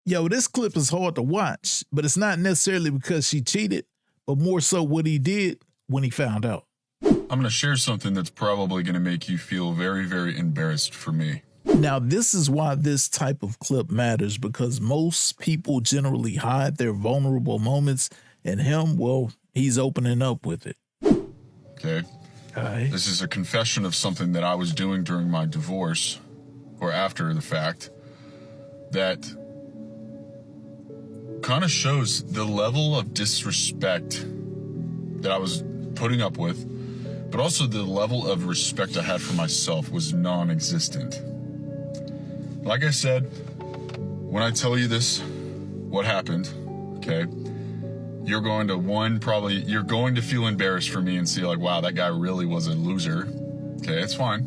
Yo, this clip is hard to watch, but it's not necessarily because she cheated, but more so what he did when he found out. I'm going to share something that's probably going to make you feel very, very embarrassed for me. Now, this is why this type of clip matters, because most people generally hide their vulnerable moments, and him, well, he's opening up with it. Okay. This is a confession of something that I was doing during my divorce, or after the fact, that kind of shows the level of disrespect that I was putting up with, but also the level of respect I had for myself was non-existent. Like I said, when I tell you this, what happened, okay, you're going to feel embarrassed for me and see like, wow, that guy really was a loser. Okay, it's fine.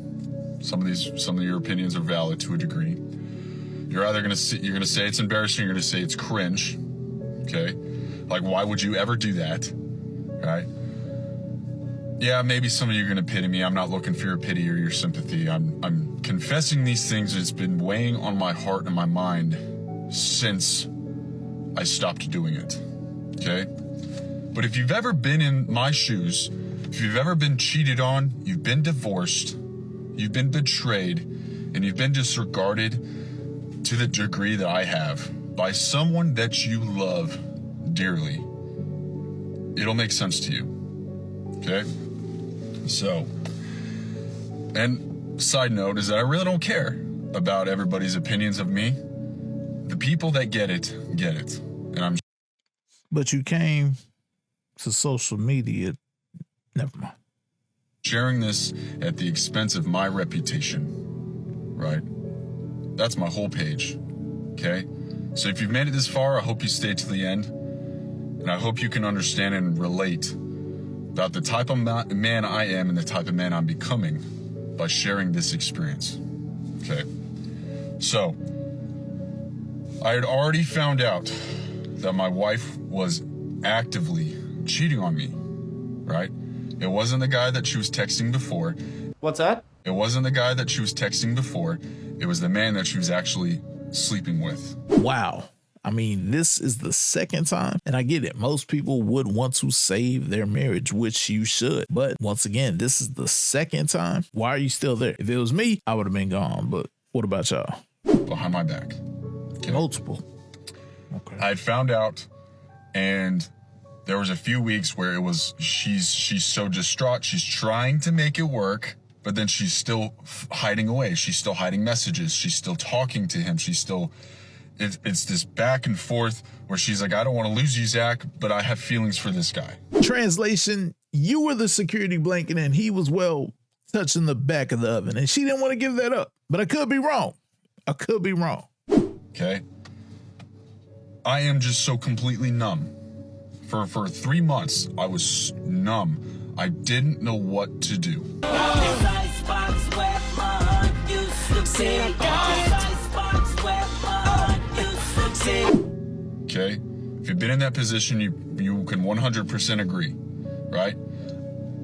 Some of your opinions are valid to a degree. You're either gonna say it's embarrassing, or you're gonna say it's cringe. Okay, like why would you ever do that? Right? Yeah, maybe some of you are gonna pity me. I'm not looking for your pity or your sympathy. I'm confessing these things. It's been weighing on my heart and my mind since I stopped doing it. Okay? But if you've ever been in my shoes, if you've ever been cheated on, you've been divorced, you've been betrayed, and you've been disregarded to the degree that I have by someone that you love dearly, it'll make sense to you. Okay? So, and side note is that I really don't care about everybody's opinions of me. The people that get it, and I'm. But you came to social media. Never mind. Sharing this at the expense of my reputation, right? That's my whole page, okay? So if you've made it this far, I hope you stay to the end, and I hope you can understand and relate about the type of man I am and the type of man I'm becoming by sharing this experience, okay? So, I had already found out that my wife was actively cheating on me, right? It wasn't the guy that she was texting before. What's that? It wasn't the guy that she was texting before. It was the man that she was actually sleeping with. Wow. I mean, this is the second time, and I get it. Most people would want to save their marriage, which you should. But once again, this is the second time. Why are you still there? If it was me, I would have been gone. But what about y'all? Behind my back. Okay. Multiple. Okay. I had found out, and there was a few weeks where it was, she's so distraught. She's trying to make it work, but then she's still hiding away. She's still hiding messages. She's still talking to him. She's still, it's this back and forth where she's like, I don't want to lose you, Zach, but I have feelings for this guy. Translation, you were the security blanket and he was, well, touching the back of the oven, and she didn't want to give that up. But I could be wrong. Okay. I am just so completely numb. For 3 months, I was numb. I didn't know what to do. Okay? If you've been in that position, you can 100% agree, right?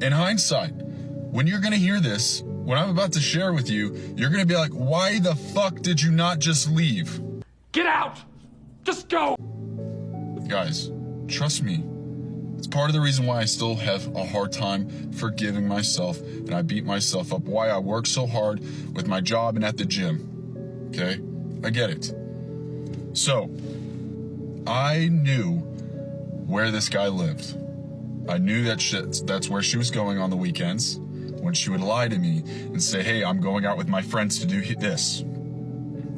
In hindsight, when you're going to hear this, what I'm about to share with you, you're going to be like, why the fuck did you not just leave? Get out! Just go! Guys, trust me. It's part of the reason why I still have a hard time forgiving myself, and I beat myself up. Why I work so hard with my job and at the gym. Okay? I get it. So, I knew where this guy lived. I knew that's where she was going on the weekends when she would lie to me and say, hey, I'm going out with my friends to do this.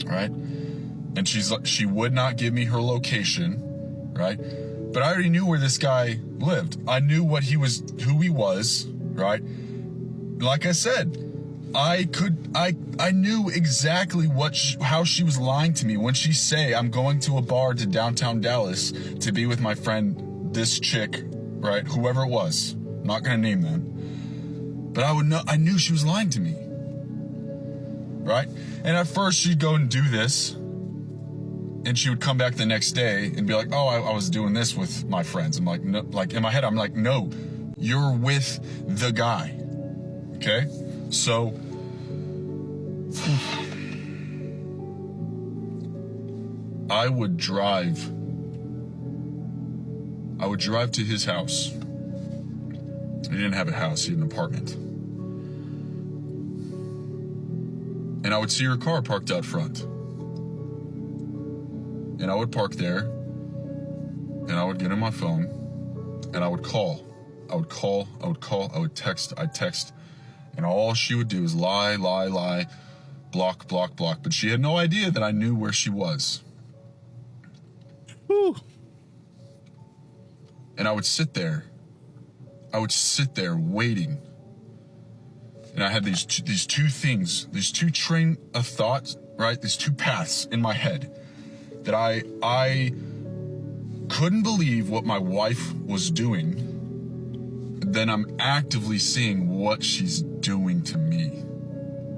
Right? And she would not give me her location, right? But I already knew where this guy lived. I knew who he was, right? Like I said, I knew exactly how she was lying to me when she say, I'm going to a bar to downtown Dallas to be with my friend, this chick, right? Whoever it was. I'm not gonna name them. But I knew she was lying to me, right? And at first she'd go and do this, and she would come back the next day and be like, oh, I was doing this with my friends. I'm like, no, like in my head, I'm like, no, you're with the guy. Okay? So, I would drive to his house. He didn't have a house, he had an apartment. And I would see her car parked out front. And I would park there, and I would get on my phone, and I would call. I would text, and all she would do is lie, block. But she had no idea that I knew where she was. Whew. And I would sit there waiting. And I had these two things, these two train of thought, right? These two paths in my head that I couldn't believe what my wife was doing. Then I'm actively seeing what she's doing to me.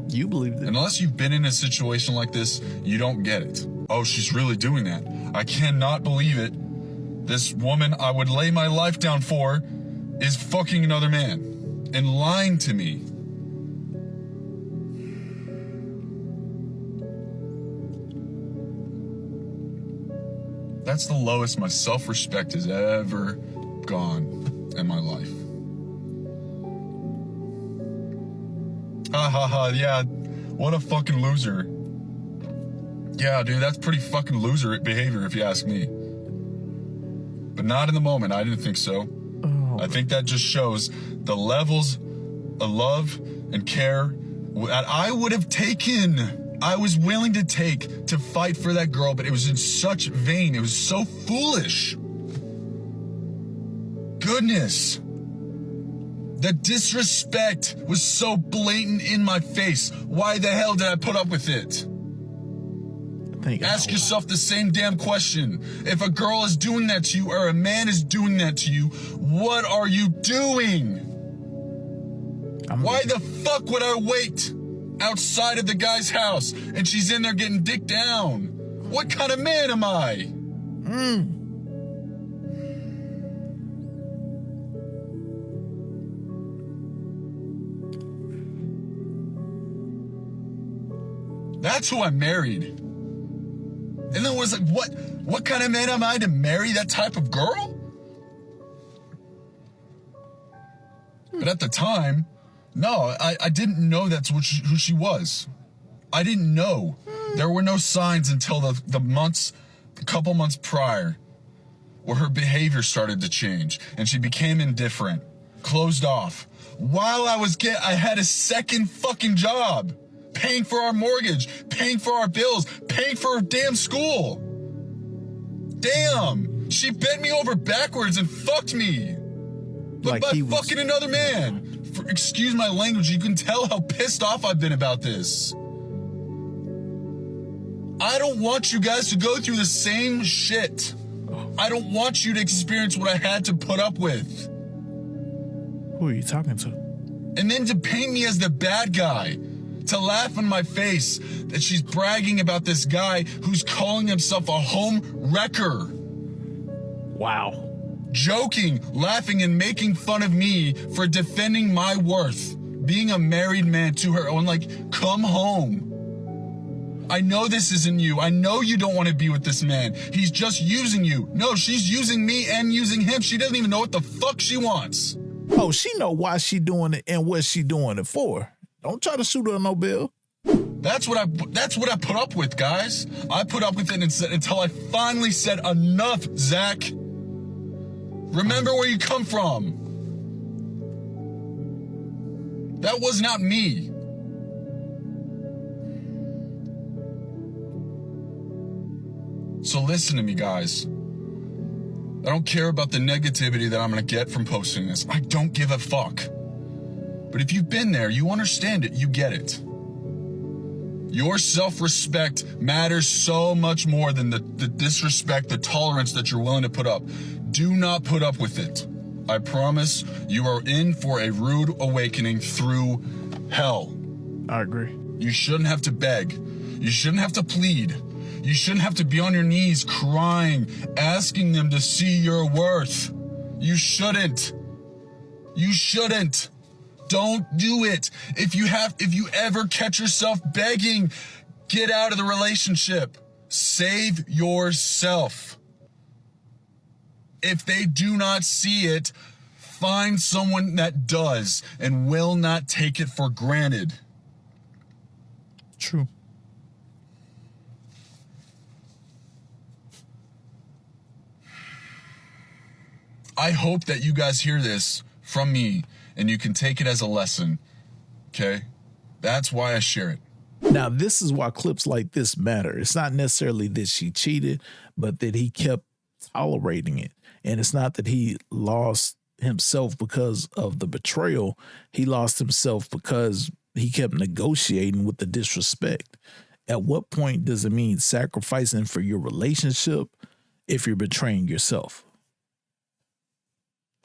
You believed it. Unless you've been in a situation like this, you don't get it. Oh, she's really doing that. I cannot believe it. This woman I would lay my life down for is fucking another man and lying to me. That's the lowest my self-respect has ever gone in my life. Yeah, what a fucking loser. Yeah, dude, that's pretty fucking loser behavior if you ask me. But not in the moment, I didn't think so. Oh. I think that just shows the levels of love and care that I would have taken. I was willing to take to fight for that girl, but it was in such vain. It was so foolish. Goodness. The disrespect was so blatant in my face. Why the hell did I put up with it? Ask yourself the same damn question. If a girl is doing that to you or a man is doing that to you, what are you doing? Why the fuck would I wait outside of the guy's house and she's in there getting dicked down? What kind of man am I? That's who I married. And then it was like, what kind of man am I to marry that type of girl? But at the time, no, I didn't know that's who she was. I didn't know. There were no signs until a couple months prior, where her behavior started to change and she became indifferent, closed off. While I had a second fucking job, paying for our mortgage, paying for our bills, paying for her damn school. Damn, she bent me over backwards and fucked me. But by fucking another man. Excuse my language, you can tell how pissed off I've been about this. I don't want you guys to go through the same shit. I don't want you to experience what I had to put up with. Who are you talking to? And then to paint me as the bad guy. To laugh in my face that she's bragging about this guy who's calling himself a home wrecker. Wow. Joking, laughing, and making fun of me for defending my worth. Being a married man to her. I'm like, come home. I know this isn't you. I know you don't want to be with this man. He's just using you. No, she's using me and using him. She doesn't even know what the fuck she wants. Oh, she know why she doing it and what she doing it for. Don't try to shoot her no bill. That's what I put up with, guys. I put up with it until I finally said enough, Zach. Remember where you come from. That was not me. So listen to me, guys. I don't care about the negativity that I'm gonna get from posting this. I don't give a fuck. But if you've been there, you understand it, you get it. Your self-respect matters so much more than the disrespect, the tolerance that you're willing to put up. Do not put up with it. I promise you are in for a rude awakening through hell. I agree. You shouldn't have to beg. You shouldn't have to plead. You shouldn't have to be on your knees crying, asking them to see your worth. You shouldn't. You shouldn't. Don't do it. If you ever catch yourself begging, get out of the relationship. Save yourself. If they do not see it, find someone that does and will not take it for granted. True. I hope that you guys hear this from me and you can take it as a lesson. Okay? That's why I share it. Now, this is why clips like this matter. It's not necessarily that she cheated, but that he kept tolerating it. And it's not that he lost himself because of the betrayal. He lost himself because he kept negotiating with the disrespect. At what point does it mean sacrificing for your relationship if you're betraying yourself?